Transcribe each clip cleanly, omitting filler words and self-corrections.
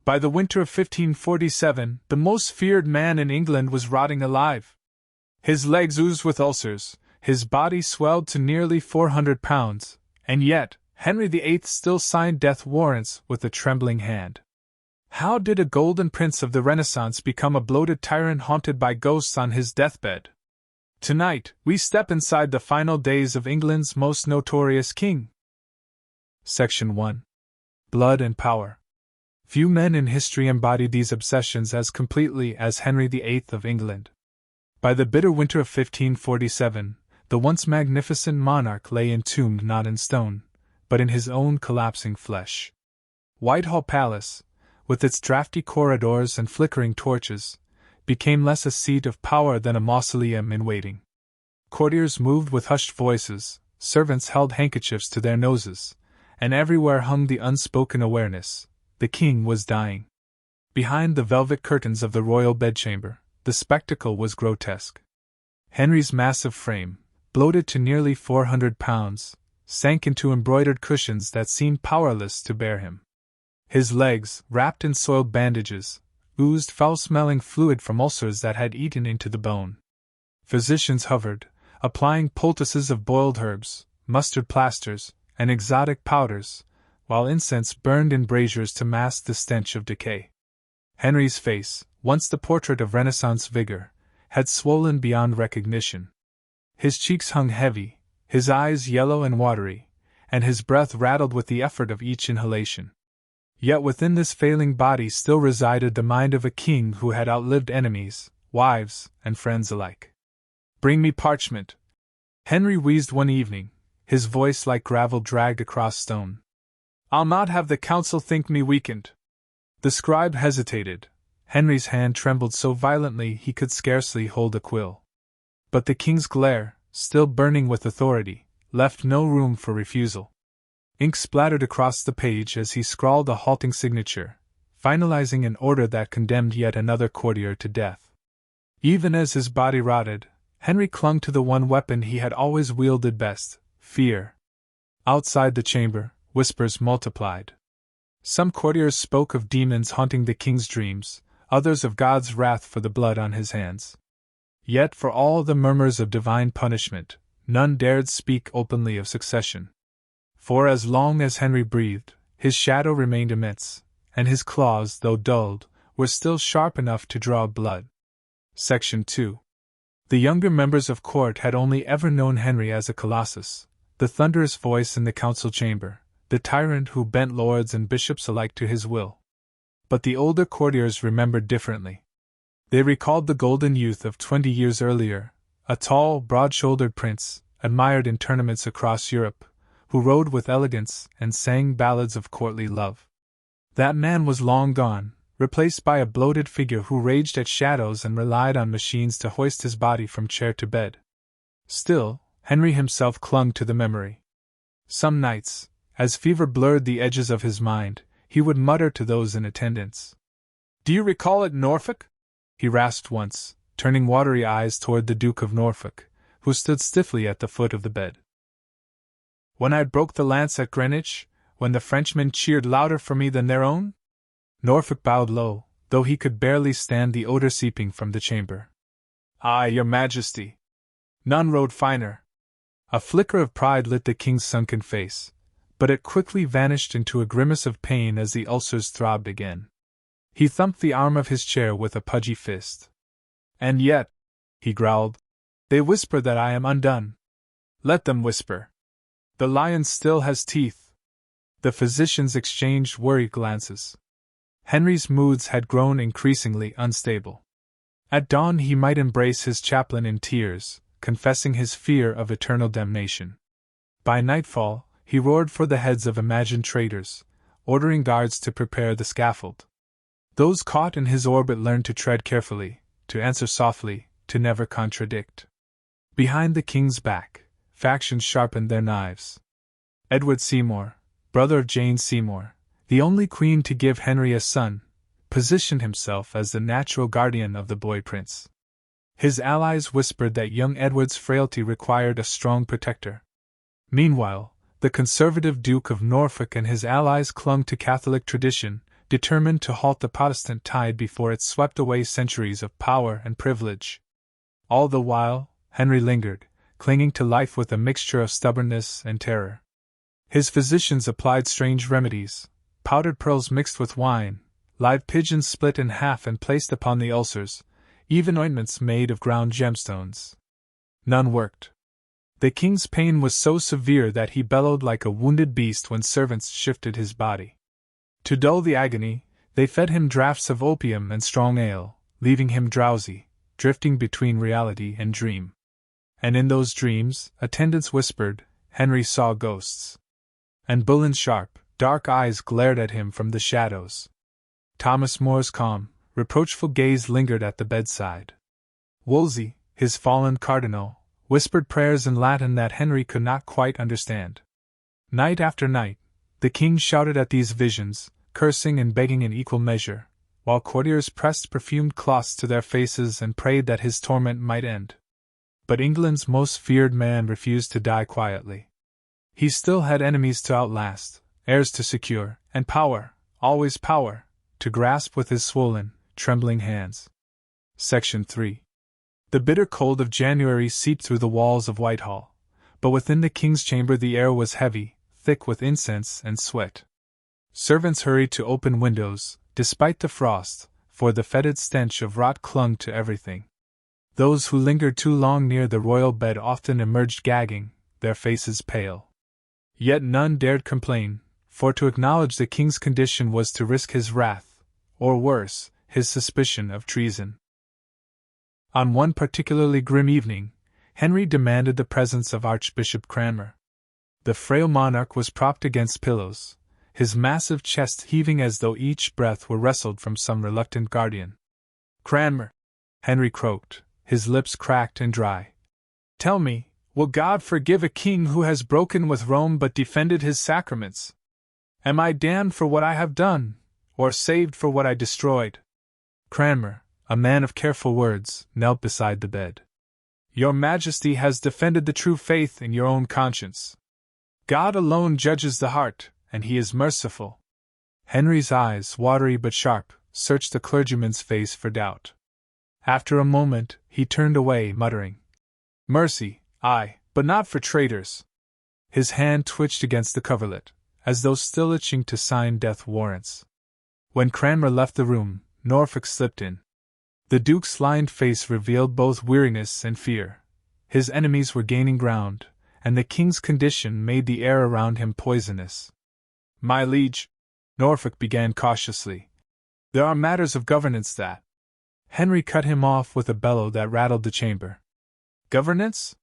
By the winter of 1547, the most feared man in England was rotting alive. His legs oozed with ulcers, his body swelled to nearly 400 pounds, and yet Henry VIII still signed death warrants with a trembling hand. How did a golden prince of the Renaissance become a bloated tyrant haunted by ghosts on his deathbed? Tonight, we step inside the final days of England's most notorious king. Section 1. Blood and Power. Few men in history embodied these obsessions as completely as Henry VIII of England. By the bitter winter of 1547, the once magnificent monarch lay entombed not in stone, but in his own collapsing flesh. Whitehall Palace, with its drafty corridors and flickering torches, became less a seat of power than a mausoleum in waiting. Courtiers moved with hushed voices, servants held handkerchiefs to their noses, and everywhere hung the unspoken awareness: the king was dying. Behind the velvet curtains of the royal bedchamber, the spectacle was grotesque. Henry's massive frame, bloated to nearly 400 pounds, sank into embroidered cushions that seemed powerless to bear him. His legs, wrapped in soiled bandages, oozed foul-smelling fluid from ulcers that had eaten into the bone. Physicians hovered, applying poultices of boiled herbs, mustard plasters, and exotic powders, while incense burned in braziers to mask the stench of decay. Henry's face, once the portrait of Renaissance vigor, had swollen beyond recognition. His cheeks hung heavy, his eyes yellow and watery, and his breath rattled with the effort of each inhalation. Yet within this failing body still resided the mind of a king who had outlived enemies, wives, and friends alike. "Bring me parchment," Henry wheezed one evening, his voice like gravel dragged across stone. "I'll not have the council think me weakened." The scribe hesitated. Henry's hand trembled so violently he could scarcely hold a quill. But the king's glare, still burning with authority, left no room for refusal. Ink splattered across the page as he scrawled a halting signature, finalizing an order that condemned yet another courtier to death. Even as his body rotted, Henry clung to the one weapon he had always wielded best: fear. Outside the chamber, whispers multiplied. Some courtiers spoke of demons haunting the king's dreams, others of God's wrath for the blood on his hands. Yet for all the murmurs of divine punishment, none dared speak openly of succession. For as long as Henry breathed, his shadow remained immense, and his claws, though dulled, were still sharp enough to draw blood. Section 2. The younger members of court had only ever known Henry as a colossus, the thunderous voice in the council chamber, the tyrant who bent lords and bishops alike to his will. But the older courtiers remembered differently. They recalled the golden youth of 20 years earlier, a tall, broad-shouldered prince, admired in tournaments across Europe, who rode with elegance and sang ballads of courtly love. That man was long gone, replaced by a bloated figure who raged at shadows and relied on machines to hoist his body from chair to bed. Still, Henry himself clung to the memory. Some nights, as fever blurred the edges of his mind, he would mutter to those in attendance. "Do you recall it, Norfolk?" he rasped once, turning watery eyes toward the Duke of Norfolk, who stood stiffly at the foot of the bed. "When I broke the lance at Greenwich, when the Frenchmen cheered louder for me than their own?" Norfolk bowed low, though he could barely stand the odor seeping from the chamber. "Aye, your Majesty. None rode finer." A flicker of pride lit the king's sunken face, but it quickly vanished into a grimace of pain as the ulcers throbbed again. He thumped the arm of his chair with a pudgy fist. "And yet," he growled, "they whisper that I am undone." "Let them whisper. The lion still has teeth." The physicians exchanged worried glances. Henry's moods had grown increasingly unstable. At dawn he might embrace his chaplain in tears, confessing his fear of eternal damnation. By nightfall, he roared for the heads of imagined traitors, ordering guards to prepare the scaffold. Those caught in his orbit learned to tread carefully, to answer softly, to never contradict. Behind the king's back, factions sharpened their knives. Edward Seymour, brother of Jane Seymour, the only queen to give Henry a son, positioned himself as the natural guardian of the boy prince. His allies whispered that young Edward's frailty required a strong protector. Meanwhile, the conservative Duke of Norfolk and his allies clung to Catholic tradition, determined to halt the Protestant tide before it swept away centuries of power and privilege. All the while, Henry lingered, clinging to life with a mixture of stubbornness and terror. His physicians applied strange remedies: powdered pearls mixed with wine, live pigeons split in half and placed upon the ulcers, even ointments made of ground gemstones. None worked. The king's pain was so severe that he bellowed like a wounded beast when servants shifted his body. To dull the agony, they fed him draughts of opium and strong ale, leaving him drowsy, drifting between reality and dream. And in those dreams, attendants whispered, Henry saw ghosts. And Bullen's sharp, dark eyes glared at him from the shadows. Thomas More's calm, reproachful gaze lingered at the bedside. Wolsey, his fallen cardinal, whispered prayers in Latin that Henry could not quite understand. Night after night, the king shouted at these visions, cursing and begging in equal measure, while courtiers pressed perfumed cloths to their faces and prayed that his torment might end. But England's most feared man refused to die quietly. He still had enemies to outlast, heirs to secure, and power, always power, to grasp with his swollen, trembling hands. Section 3. The bitter cold of January seeped through the walls of Whitehall, but within the king's chamber the air was heavy, thick with incense and sweat. Servants hurried to open windows, despite the frost, for the fetid stench of rot clung to everything. Those who lingered too long near the royal bed often emerged gagging, their faces pale. Yet none dared complain, for to acknowledge the king's condition was to risk his wrath, or worse, his suspicion of treason. On one particularly grim evening, Henry demanded the presence of Archbishop Cranmer. The frail monarch was propped against pillows, his massive chest heaving as though each breath were wrestled from some reluctant guardian. Cranmer, Henry croaked, his lips cracked and dry. Tell me, will God forgive a king who has broken with Rome but defended his sacraments? Am I damned for what I have done, or saved for what I destroyed? Cranmer, a man of careful words, knelt beside the bed. Your Majesty has defended the true faith in your own conscience. God alone judges the heart, and he is merciful. Henry's eyes, watery but sharp, searched the clergyman's face for doubt. After a moment, he turned away, muttering, Mercy, aye, but not for traitors. His hand twitched against the coverlet, as though still itching to sign death warrants. When Cranmer left the room, Norfolk slipped in. The Duke's lined face revealed both weariness and fear. His enemies were gaining ground, and the king's condition made the air around him poisonous. My liege, Norfolk began cautiously, there are matters of governance that. Henry cut him off with a bellow that rattled the chamber. Governance?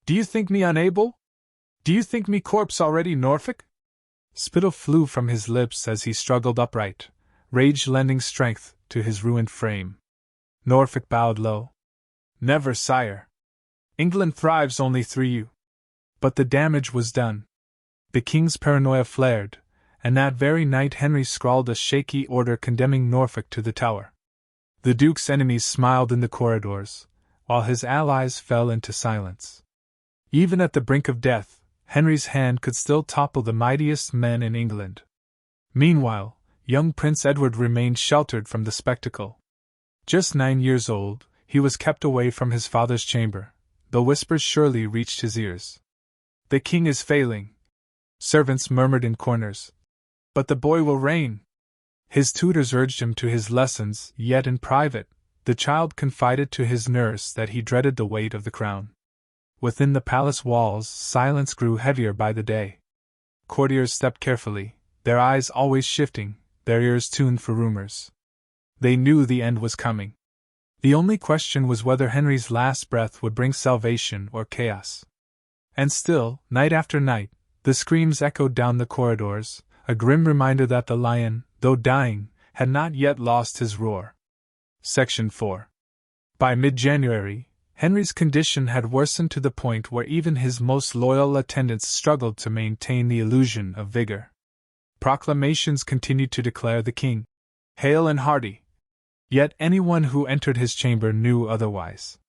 Do you think me unable? Do you think me corpse already, Norfolk? Spittle flew from his lips as he struggled upright, rage lending strength to his ruined frame. Norfolk bowed low. Never, sire. England thrives only through you. But the damage was done. The king's paranoia flared, and that very night Henry scrawled a shaky order condemning Norfolk to the Tower. The Duke's enemies smiled in the corridors, while his allies fell into silence. Even at the brink of death, Henry's hand could still topple the mightiest men in England. Meanwhile, young Prince Edward remained sheltered from the spectacle. Just 9 years old, he was kept away from his father's chamber, though whispers surely reached his ears. The king is failing, servants murmured in corners. But the boy will reign. His tutors urged him to his lessons, yet in private, the child confided to his nurse that he dreaded the weight of the crown. Within the palace walls, silence grew heavier by the day. Courtiers stepped carefully, their eyes always shifting, their ears tuned for rumors. They knew the end was coming. The only question was whether Henry's last breath would bring salvation or chaos. And still, night after night, the screams echoed down the corridors, a grim reminder that the lion, though dying, had not yet lost his roar. Section 4. By mid-January, Henry's condition had worsened to the point where even his most loyal attendants struggled to maintain the illusion of vigor. Proclamations continued to declare the king hale and hearty. Yet anyone who entered his chamber knew otherwise.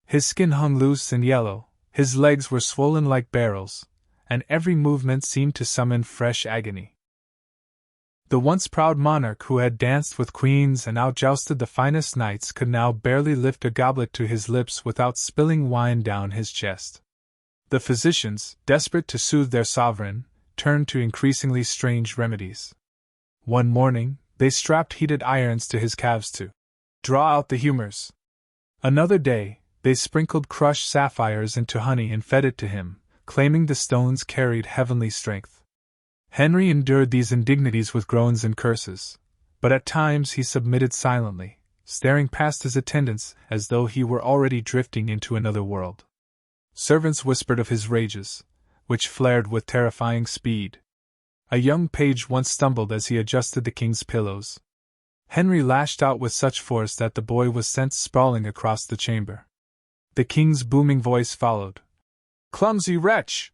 His skin hung loose and yellow, his legs were swollen like barrels, and every movement seemed to summon fresh agony. The once proud monarch who had danced with queens and outjousted the finest knights could now barely lift a goblet to his lips without spilling wine down his chest. The physicians, desperate to soothe their sovereign, turned to increasingly strange remedies. One morning, they strapped heated irons to his calves to draw out the humors. Another day, they sprinkled crushed sapphires into honey and fed it to him, claiming the stones carried heavenly strength. Henry endured these indignities with groans and curses, but at times he submitted silently, staring past his attendants as though he were already drifting into another world. Servants whispered of his rages, which flared with terrifying speed. A young page once stumbled as he adjusted the king's pillows. Henry lashed out with such force that the boy was sent sprawling across the chamber. The king's booming voice followed. "Clumsy wretch!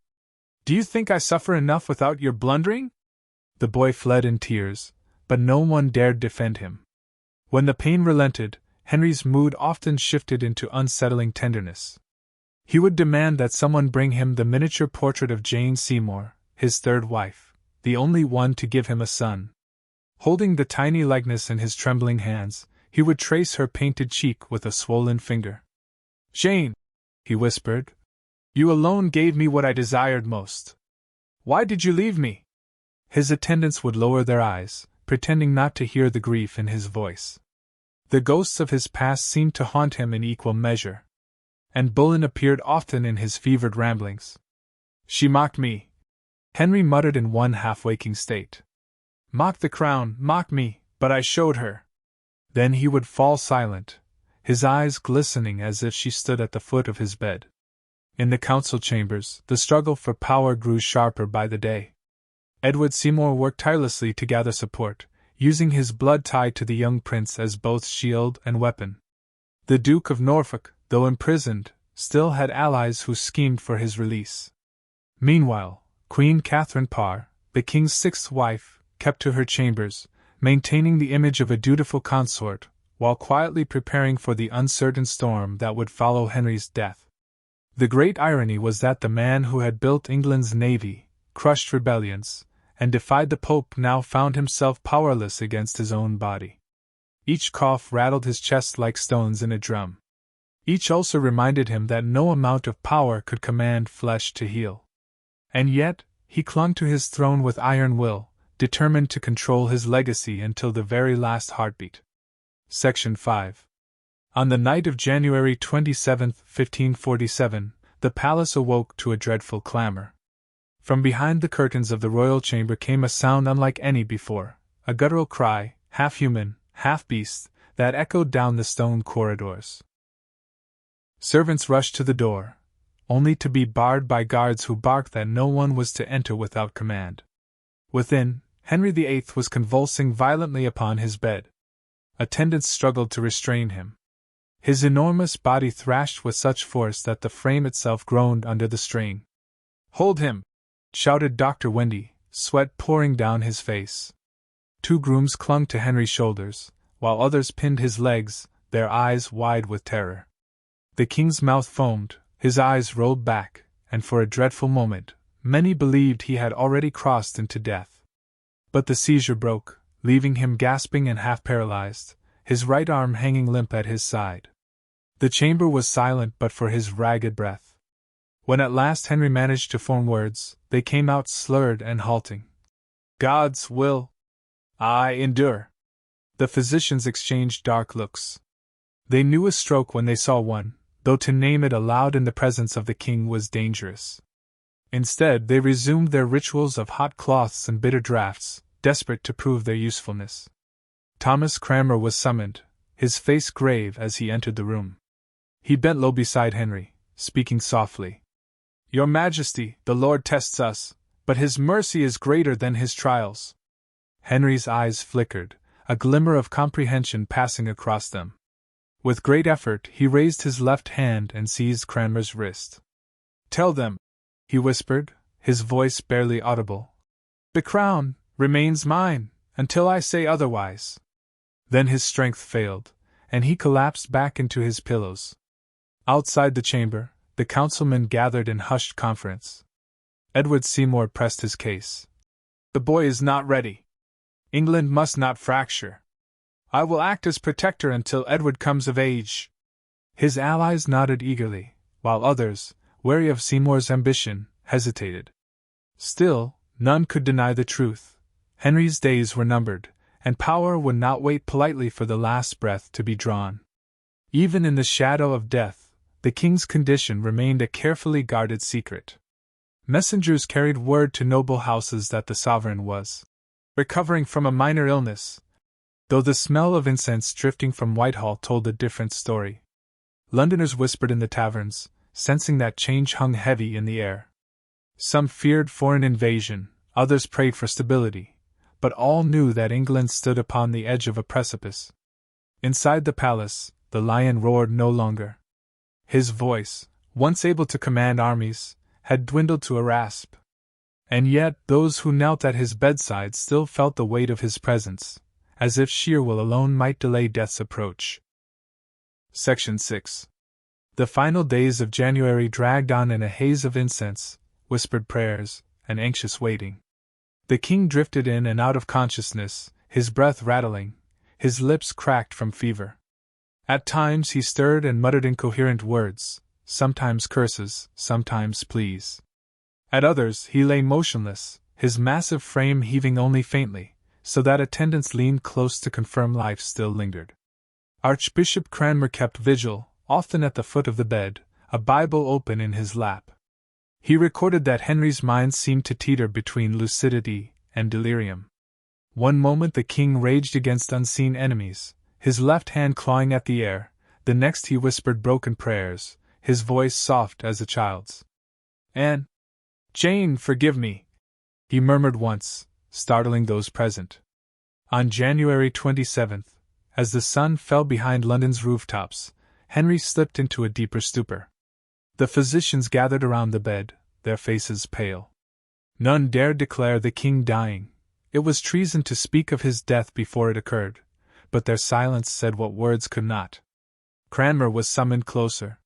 Do you think I suffer enough without your blundering?" The boy fled in tears, but no one dared defend him. When the pain relented, Henry's mood often shifted into unsettling tenderness. He would demand that someone bring him the miniature portrait of Jane Seymour, his third wife, the only one to give him a son. Holding the tiny likeness in his trembling hands, he would trace her painted cheek with a swollen finger. "Jane," he whispered, "you alone gave me what I desired most. Why did you leave me?" His attendants would lower their eyes, pretending not to hear the grief in his voice. The ghosts of his past seemed to haunt him in equal measure, and Bullen appeared often in his fevered ramblings. "She mocked me," Henry muttered in one half-waking state. "Mocked the crown, mocked me, but I showed her." Then he would fall silent, his eyes glistening as if she stood at the foot of his bed. In the council chambers, the struggle for power grew sharper by the day. Edward Seymour worked tirelessly to gather support, using his blood tie to the young prince as both shield and weapon. The Duke of Norfolk, though imprisoned, still had allies who schemed for his release. Meanwhile, Queen Catherine Parr, the king's sixth wife, kept to her chambers, maintaining the image of a dutiful consort, while quietly preparing for the uncertain storm that would follow Henry's death. The great irony was that the man who had built England's navy, crushed rebellions, and defied the Pope now found himself powerless against his own body. Each cough rattled his chest like stones in a drum. Each ulcer reminded him that no amount of power could command flesh to heal. And yet, he clung to his throne with iron will, determined to control his legacy until the very last heartbeat. Section 5. On the night of January 27, 1547, the palace awoke to a dreadful clamor. From behind the curtains of the royal chamber came a sound unlike any before, a guttural cry, half human, half beast, that echoed down the stone corridors. Servants rushed to the door, only to be barred by guards who barked that no one was to enter without command. Within, Henry VIII was convulsing violently upon his bed. Attendants struggled to restrain him. His enormous body thrashed with such force that the frame itself groaned under the strain. "Hold him!" shouted Dr. Wendy, sweat pouring down his face. Two grooms clung to Henry's shoulders, while others pinned his legs, their eyes wide with terror. The king's mouth foamed, his eyes rolled back, and for a dreadful moment, many believed he had already crossed into death. But the seizure broke, leaving him gasping and half-paralyzed, his right arm hanging limp at his side. The chamber was silent but for his ragged breath. When at last Henry managed to form words, they came out slurred and halting. "God's will. I endure." The physicians exchanged dark looks. They knew a stroke when they saw one, though to name it aloud in the presence of the king was dangerous. Instead, they resumed their rituals of hot cloths and bitter draughts, desperate to prove their usefulness. Thomas Cranmer was summoned, his face grave as he entered the room. He bent low beside Henry, speaking softly. "Your Majesty, the Lord tests us, but his mercy is greater than his trials." Henry's eyes flickered, a glimmer of comprehension passing across them. With great effort, he raised his left hand and seized Cranmer's wrist. "Tell them," he whispered, his voice barely audible, "the crown remains mine, until I say otherwise." Then his strength failed, and he collapsed back into his pillows. Outside the chamber, the councilmen gathered in hushed conference. Edward Seymour pressed his case. "The boy is not ready. England must not fracture. I will act as protector until Edward comes of age. His allies nodded eagerly, while others, wary of Seymour's ambition, hesitated. Still, none could deny the truth. Henry's days were numbered, and power would not wait politely for the last breath to be drawn. Even in the shadow of death, the king's condition remained a carefully guarded secret. Messengers carried word to noble houses that the sovereign was recovering from a minor illness, though the smell of incense drifting from Whitehall told a different story. Londoners whispered in the taverns, sensing that change hung heavy in the air. Some feared foreign invasion, others prayed for stability, but all knew that England stood upon the edge of a precipice. Inside the palace, the lion roared no longer. His voice, once able to command armies, had dwindled to a rasp. And yet those who knelt at his bedside still felt the weight of his presence, as if sheer will alone might delay death's approach. Section 6. The final days of January dragged on in a haze of incense, whispered prayers, and anxious waiting. The king drifted in and out of consciousness, his breath rattling, his lips cracked from fever. At times he stirred and muttered incoherent words, sometimes curses, sometimes pleas. At others he lay motionless, his massive frame heaving only faintly, so that attendants leaned close to confirm life still lingered. Archbishop Cranmer kept vigil, often at the foot of the bed, a Bible open in his lap. He recorded that Henry's mind seemed to teeter between lucidity and delirium. One moment the king raged against unseen enemies, his left hand clawing at the air, the next he whispered broken prayers, his voice soft as a child's. "Anne, Jane, forgive me," he murmured once, startling those present. On January 27th, as the sun fell behind London's rooftops, Henry slipped into a deeper stupor. The physicians gathered around the bed, their faces pale. None dared declare the king dying. It was treason to speak of his death before it occurred, but their silence said what words could not. Cranmer was summoned closer.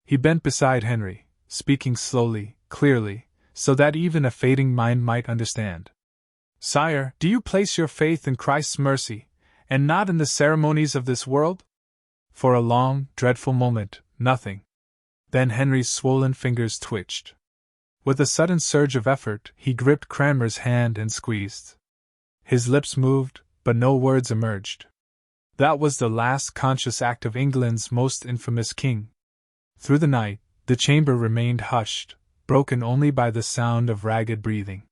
He bent beside Henry, speaking slowly, clearly, so that even a fading mind might understand. "Sire, do you place your faith in Christ's mercy, and not in the ceremonies of this world?" For a long, dreadful moment, nothing. Then Henry's swollen fingers twitched. With a sudden surge of effort, he gripped Cranmer's hand and squeezed. His lips moved, but no words emerged. That was the last conscious act of England's most infamous king. Through the night, the chamber remained hushed, broken only by the sound of ragged breathing.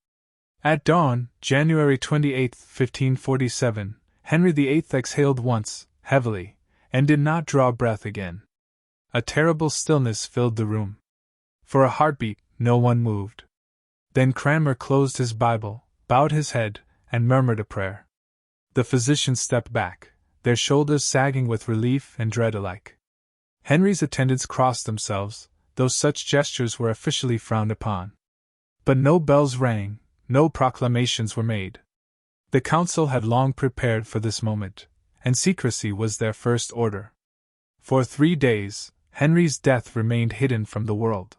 At dawn, January 28, 1547, Henry VIII exhaled once, heavily, and did not draw breath again. A terrible stillness filled the room. For a heartbeat, no one moved. Then Cranmer closed his Bible, bowed his head, and murmured a prayer. The physicians stepped back, their shoulders sagging with relief and dread alike. Henry's attendants crossed themselves, though such gestures were officially frowned upon. But no bells rang, no proclamations were made. The council had long prepared for this moment, and secrecy was their first order. For 3 days, Henry's death remained hidden from the world.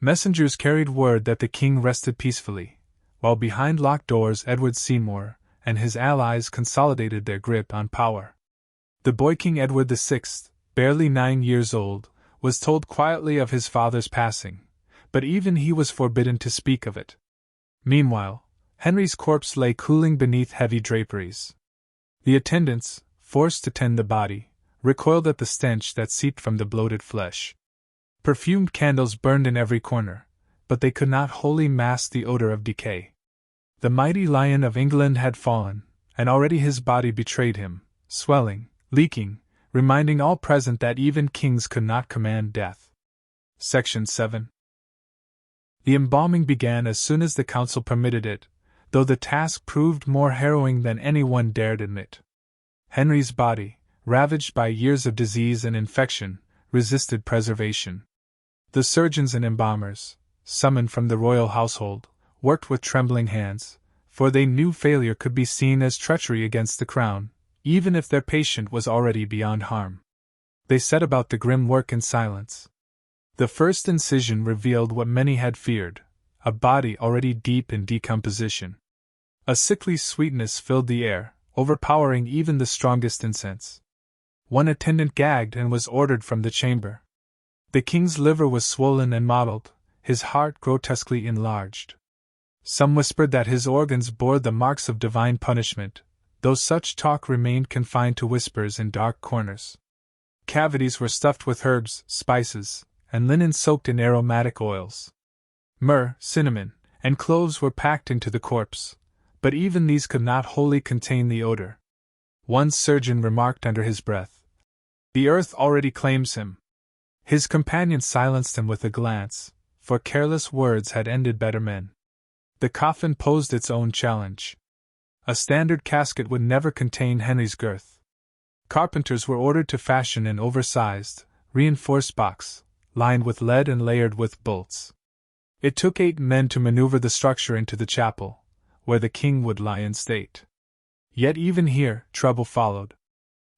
Messengers carried word that the king rested peacefully, while behind locked doors Edward Seymour and his allies consolidated their grip on power. The boy King Edward VI, barely 9 years old, was told quietly of his father's passing, but even he was forbidden to speak of it. Meanwhile, Henry's corpse lay cooling beneath heavy draperies. The attendants, forced to tend the body, recoiled at the stench that seeped from the bloated flesh. Perfumed candles burned in every corner, but they could not wholly mask the odor of decay. The mighty Lion of England had fallen, and already his body betrayed him, swelling, leaking, reminding all present that even kings could not command death. Section 7. The embalming began as soon as the council permitted it, though the task proved more harrowing than anyone dared admit. Henry's body, ravaged by years of disease and infection, resisted preservation. The surgeons and embalmers, summoned from the royal household, worked with trembling hands, for they knew failure could be seen as treachery against the crown, even if their patient was already beyond harm. They set about the grim work in silence. The first incision revealed what many had feared, a body already deep in decomposition. A sickly sweetness filled the air, overpowering even the strongest incense. One attendant gagged and was ordered from the chamber. The king's liver was swollen and mottled, his heart grotesquely enlarged. Some whispered that his organs bore the marks of divine punishment, though such talk remained confined to whispers in dark corners. Cavities were stuffed with herbs, spices, and linen soaked in aromatic oils. Myrrh, cinnamon, and cloves were packed into the corpse, but even these could not wholly contain the odor. One surgeon remarked under his breath, "The earth already claims him." His companion silenced him with a glance, for careless words had ended better men. The coffin posed its own challenge. A standard casket would never contain Henry's girth. Carpenters were ordered to fashion an oversized, reinforced box, lined with lead and layered with bolts. It took 8 men to maneuver the structure into the chapel, where the king would lie in state. Yet even here, trouble followed.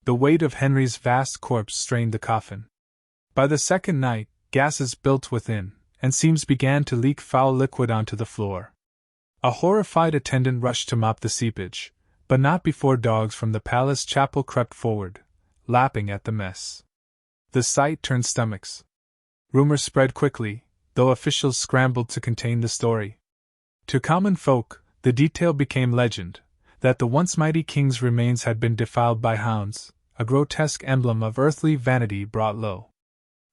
The weight of Henry's vast corpse strained the coffin. By the second night, gases built within, and seams began to leak foul liquid onto the floor. A horrified attendant rushed to mop the seepage, but not before dogs from the palace chapel crept forward, lapping at the mess. The sight turned stomachs. Rumor spread quickly, though officials scrambled to contain the story. To common folk, the detail became legend, that the once mighty king's remains had been defiled by hounds, a grotesque emblem of earthly vanity brought low.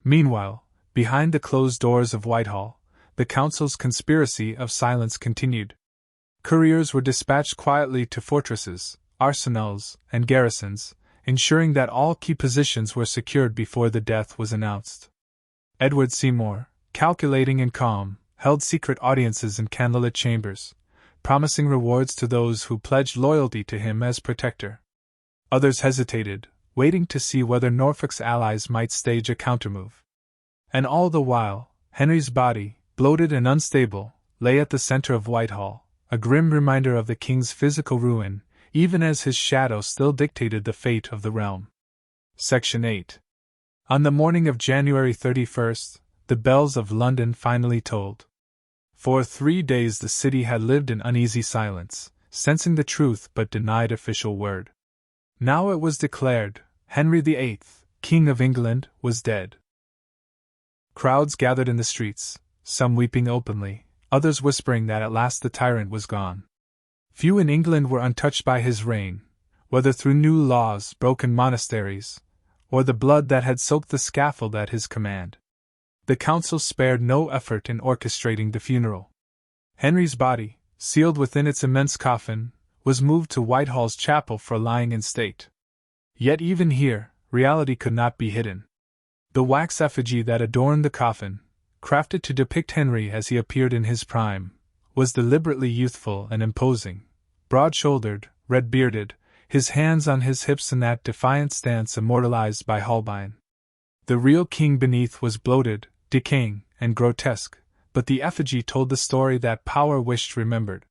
Meanwhile, behind the closed doors of Whitehall, the council's conspiracy of silence continued. Couriers were dispatched quietly to fortresses, arsenals, and garrisons, ensuring that all key positions were secured before the death was announced. Edward Seymour, calculating and calm, held secret audiences in candlelit chambers, promising rewards to those who pledged loyalty to him as protector. Others hesitated, waiting to see whether Norfolk's allies might stage a countermove. And all the while, Henry's body, bloated and unstable, lay at the center of Whitehall, a grim reminder of the king's physical ruin, even as his shadow still dictated the fate of the realm. Section 8. On the morning of January 31st, the bells of London finally tolled. For 3 days the city had lived in uneasy silence, sensing the truth but denied official word. Now it was declared, Henry VIII, King of England, was dead. Crowds gathered in the streets, some weeping openly, others whispering that at last the tyrant was gone. Few in England were untouched by his reign, whether through new laws, broken monasteries, or the blood that had soaked the scaffold at his command. The council spared no effort in orchestrating the funeral. Henry's body, sealed within its immense coffin, was moved to Whitehall's chapel for lying in state. Yet even here, reality could not be hidden. The wax effigy that adorned the coffin, crafted to depict Henry as he appeared in his prime, was deliberately youthful and imposing, broad-shouldered, red-bearded, his hands on his hips in that defiant stance immortalized by Holbein. The real king beneath was bloated, decaying, and grotesque, but the effigy told the story that power wished remembered.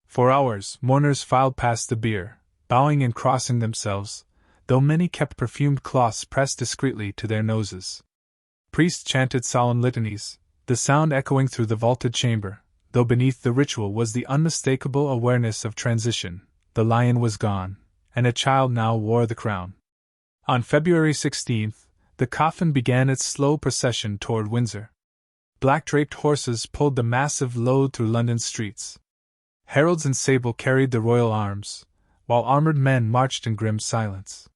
For hours, mourners filed past the bier, bowing and crossing themselves, though many kept perfumed cloths pressed discreetly to their noses. Priests chanted solemn litanies, the sound echoing through the vaulted chamber, though beneath the ritual was the unmistakable awareness of transition. The lion was gone, and a child now wore the crown. On February 16th, the coffin began its slow procession toward Windsor. Black-draped horses pulled the massive load through London's streets. Heralds in sable carried the royal arms, while armored men marched in grim silence.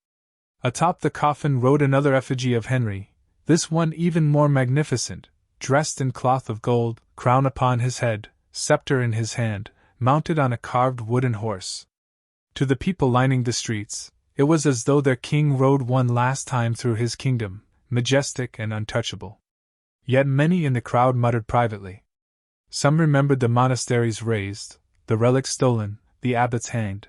Atop the coffin rode another effigy of Henry, this one even more magnificent, dressed in cloth of gold, crown upon his head, scepter in his hand, mounted on a carved wooden horse. To the people lining the streets, it was as though their king rode one last time through his kingdom, majestic and untouchable. Yet many in the crowd muttered privately. Some remembered the monasteries razed, the relics stolen, the abbots hanged.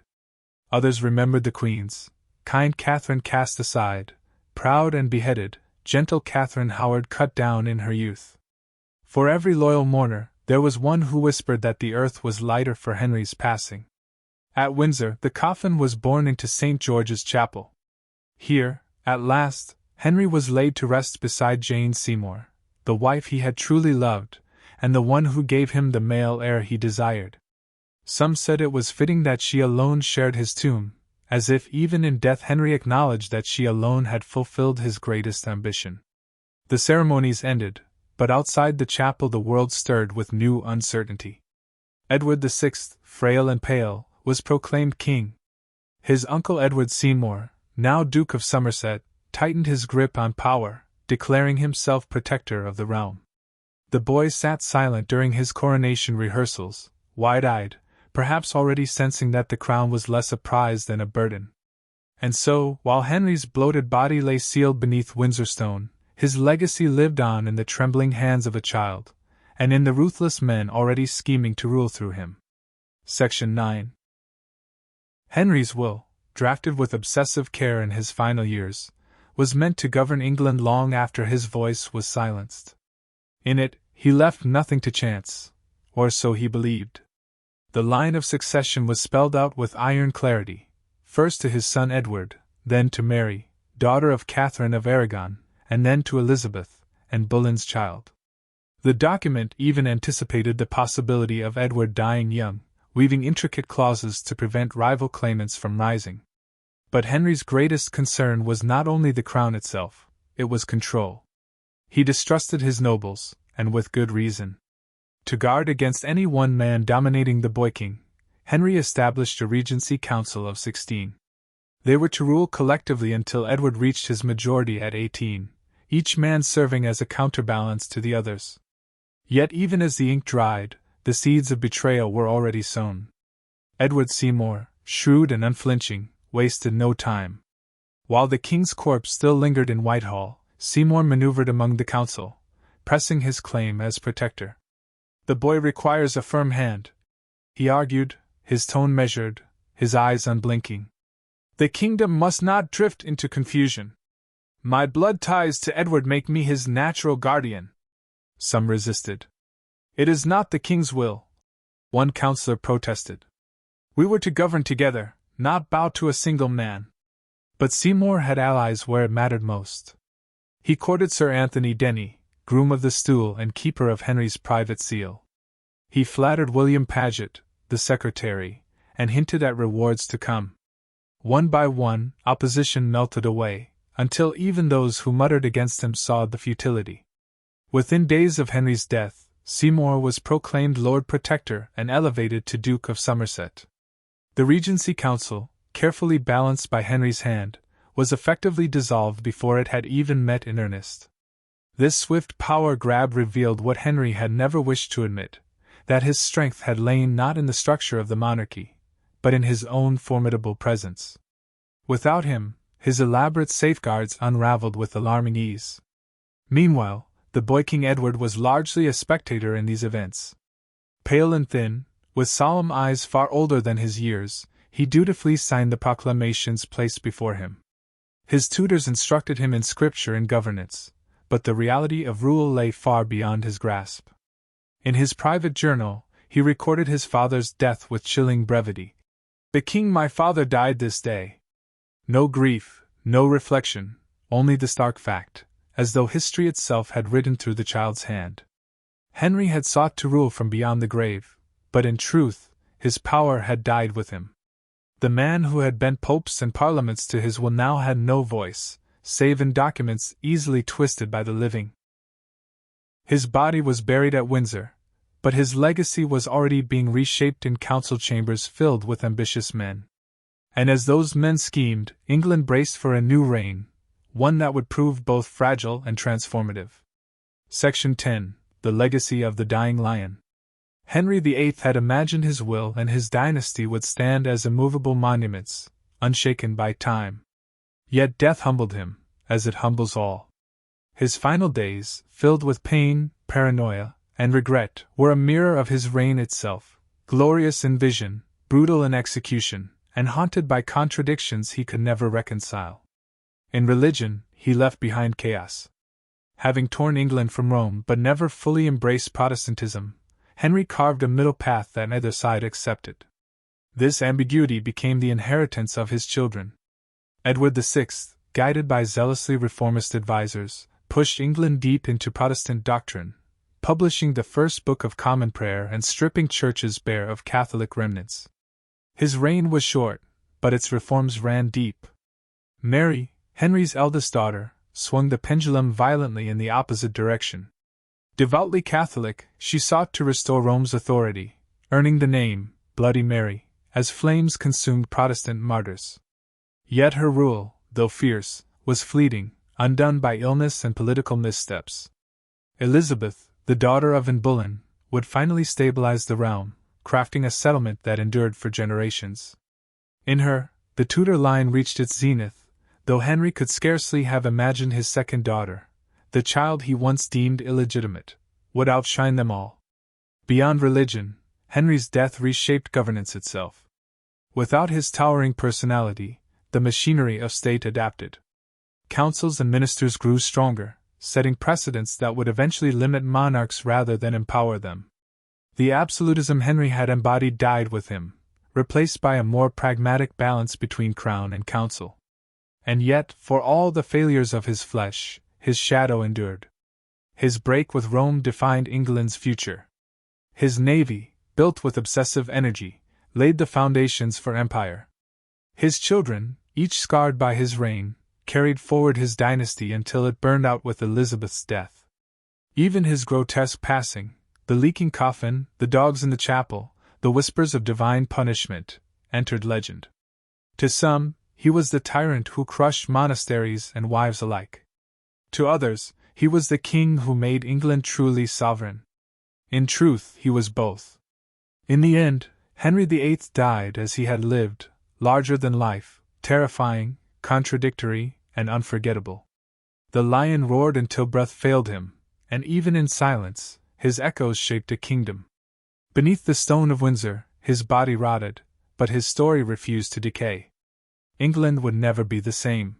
Others remembered the queens, kind Catherine cast aside, proud and beheaded, gentle Catherine Howard cut down in her youth. For every loyal mourner, there was one who whispered that the earth was lighter for Henry's passing. At Windsor, the coffin was borne into St. George's Chapel. Here, at last, Henry was laid to rest beside Jane Seymour, the wife he had truly loved, and the one who gave him the male heir he desired. Some said it was fitting that she alone shared his tomb, as if even in death Henry acknowledged that she alone had fulfilled his greatest ambition. The ceremonies ended, but outside the chapel the world stirred with new uncertainty. Edward VI, frail and pale, was proclaimed king. His uncle Edward Seymour, now Duke of Somerset, tightened his grip on power, declaring himself protector of the realm. The boy sat silent during his coronation rehearsals, wide-eyed, perhaps already sensing that the crown was less a prize than a burden. And so, while Henry's bloated body lay sealed beneath Windsor stone, his legacy lived on in the trembling hands of a child, and in the ruthless men already scheming to rule through him. Section 9. Henry's will, drafted with obsessive care in his final years, was meant to govern England long after his voice was silenced. In it, he left nothing to chance, or so he believed. The line of succession was spelled out with iron clarity, first to his son Edward, then to Mary, daughter of Catherine of Aragon, and then to Elizabeth, and Boleyn's child. The document even anticipated the possibility of Edward dying young, weaving intricate clauses to prevent rival claimants from rising. But Henry's greatest concern was not only the crown itself, it was control. He distrusted his nobles, and with good reason. To guard against any one man dominating the boy king, Henry established a regency council of 16. They were to rule collectively until Edward reached his majority at 18, each man serving as a counterbalance to the others. Yet even as the ink dried, the seeds of betrayal were already sown. Edward Seymour, shrewd and unflinching, wasted no time. While the king's corpse still lingered in Whitehall, Seymour maneuvered among the council, pressing his claim as protector. The boy requires a firm hand, he argued, his tone measured, his eyes unblinking. The kingdom must not drift into confusion. My blood ties to Edward make me his natural guardian. Some resisted. It is not the king's will, one councillor protested. We were to govern together, not bow to a single man. But Seymour had allies where it mattered most. He courted Sir Anthony Denny, groom of the stool and keeper of Henry's private seal. He flattered William Paget, the secretary, and hinted at rewards to come. One by one, opposition melted away, until even those who muttered against him saw the futility. Within days of Henry's death, Seymour was proclaimed Lord Protector and elevated to Duke of Somerset. The Regency Council, carefully balanced by Henry's hand, was effectively dissolved before it had even met in earnest. This swift power grab revealed what Henry had never wished to admit, that his strength had lain not in the structure of the monarchy, but in his own formidable presence. Without him, his elaborate safeguards unraveled with alarming ease. Meanwhile, the boy King Edward was largely a spectator in these events. Pale and thin, with solemn eyes far older than his years, he dutifully signed the proclamations placed before him. His tutors instructed him in scripture and governance, but the reality of rule lay far beyond his grasp. In his private journal, he recorded his father's death with chilling brevity. The king my father died this day. No grief, no reflection, only the stark fact, as though history itself had written through the child's hand. Henry had sought to rule from beyond the grave, but in truth, his power had died with him. The man who had bent popes and parliaments to his will now had no voice, save in documents easily twisted by the living. His body was buried at Windsor, but his legacy was already being reshaped in council chambers filled with ambitious men. And as those men schemed, England braced for a new reign, one that would prove both fragile and transformative. Section 10. The Legacy of the Dying Lion. Henry VIII had imagined his will and his dynasty would stand as immovable monuments, unshaken by time. Yet death humbled him, as it humbles all. His final days, filled with pain, paranoia, and regret, were a mirror of his reign itself, glorious in vision, brutal in execution, and haunted by contradictions he could never reconcile. In religion, he left behind chaos. Having torn England from Rome but never fully embraced Protestantism, Henry carved a middle path that neither side accepted. This ambiguity became the inheritance of his children. Edward VI, guided by zealously reformist advisers, pushed England deep into Protestant doctrine, publishing the first Book of Common Prayer and stripping churches bare of Catholic remnants. His reign was short, but its reforms ran deep. Mary, Henry's eldest daughter, swung the pendulum violently in the opposite direction. Devoutly Catholic, she sought to restore Rome's authority, earning the name, Bloody Mary, as flames consumed Protestant martyrs. Yet her rule, though fierce, was fleeting, undone by illness and political missteps. Elizabeth, the daughter of Anne Boleyn, would finally stabilize the realm, crafting a settlement that endured for generations. In her, the Tudor line reached its zenith, though Henry could scarcely have imagined his second daughter, the child he once deemed illegitimate, would outshine them all. Beyond religion, Henry's death reshaped governance itself. Without his towering personality, the machinery of state adapted. Councils and ministers grew stronger, setting precedents that would eventually limit monarchs rather than empower them. The absolutism Henry had embodied died with him, replaced by a more pragmatic balance between crown and council. And yet, for all the failures of his flesh, his shadow endured. His break with Rome defined England's future. His navy, built with obsessive energy, laid the foundations for empire. His children, each scarred by his reign, carried forward his dynasty until it burned out with Elizabeth's death. Even his grotesque passing, the leaking coffin, the dogs in the chapel, the whispers of divine punishment, entered legend. To some, he was the tyrant who crushed monasteries and wives alike. To others, he was the king who made England truly sovereign. In truth, he was both. In the end, Henry VIII died as he had lived, larger than life, terrifying, contradictory, and unforgettable. The lion roared until breath failed him, and even in silence, his echoes shaped a kingdom. Beneath the stone of Windsor, his body rotted, but his story refused to decay. England would never be the same.